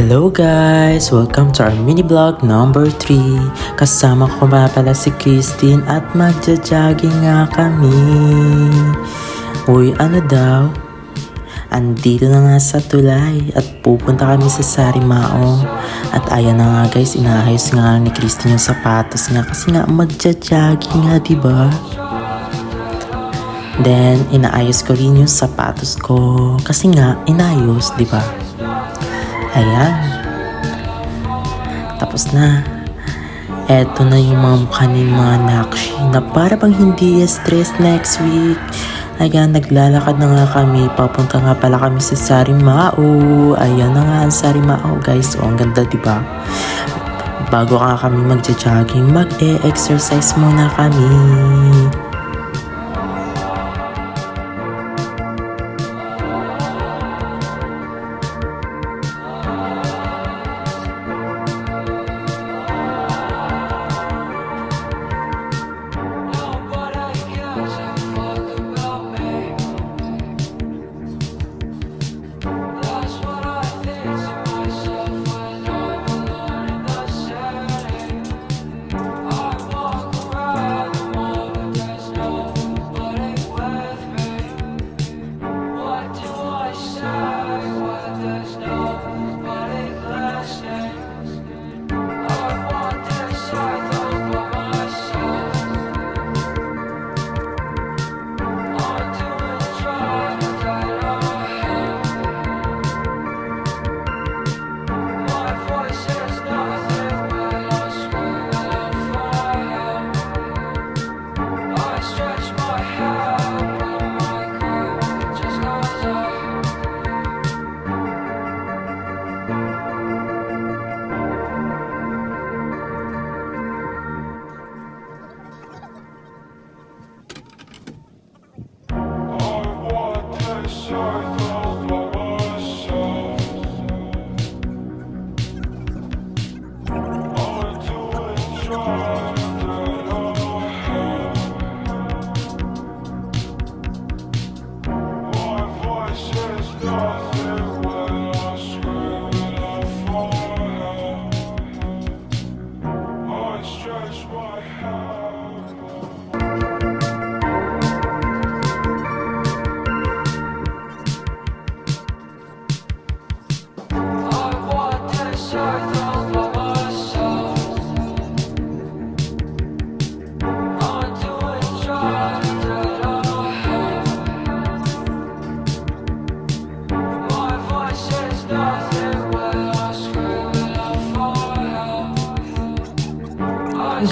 Hello guys! Welcome to our mini vlog number 3. Kasama ko nga pala si Christine at magja-jogging nga kami. Uy, ano daw? Andito na nga sa tulay at pupunta kami sa Sarimao. At ayan na nga guys, inaayos nga ni Christine yung sapatos nga kasi nga magja-jogging nga, diba? Then, inaayos ko rin yung sapatos ko kasi nga inayos, diba? Ayan. Tapos na. Eto na yung mga mukha ni mga nakshi na para bang hindi stress next week. Ayan, naglalakad na nga kami. Papunta nga pala kami sa Sarimao. Ayan na nga ang Sarimao guys. O, ang ganda diba? Bago nga kami magja-jogging, mag-e-exercise muna kami.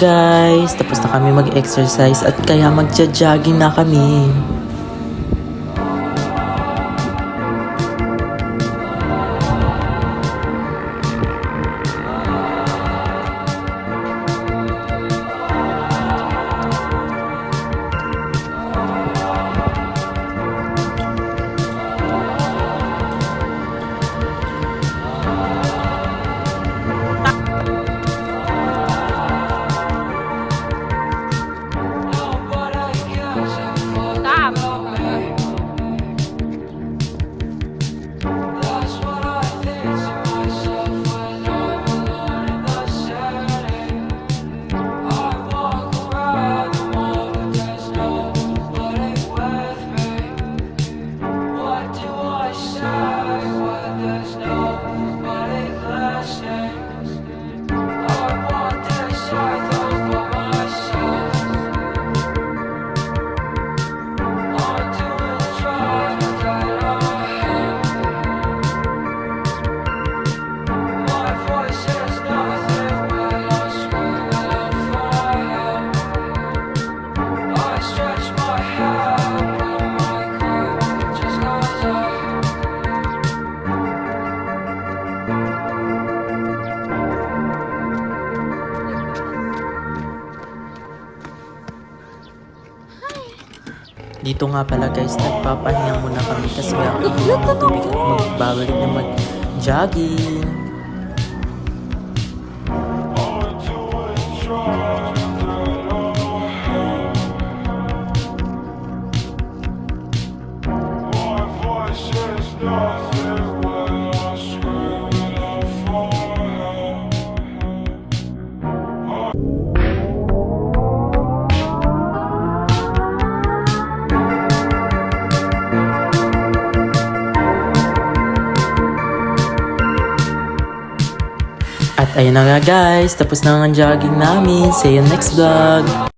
Guys, tapos na kami mag-exercise at kaya magja-jogging na kami. Dito nga pala guys, nagpapahinga muna kami kasi nga iinom ng tubig at magbabalik na mag-jogging. At ayun na nga guys, tapos na ang jogging namin. See you next vlog!